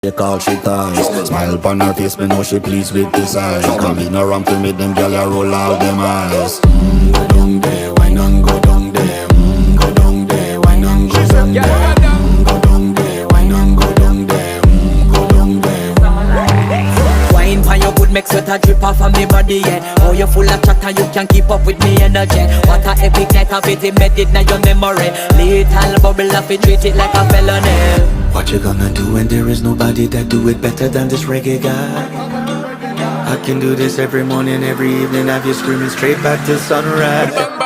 They call she ties. Smile upon her face, me know she pleased with this eyes. Come in around to meet them girl, you roll out them eyes. Go down there, why not go down there? Go down there, why not go down there? Go down there, why not go down there? Go down there. Wine pan your good, make sweat a drip off of me body, yeah. Oh, you full of chatter, you can keep up with me energy. What a epic night of it, embedded in your memory. Little bubble of it, treat it like a felony. What you gonna do when there is nobody that do it better than this reggae guy? I can do this every morning, every evening, have you screaming straight back to sunrise.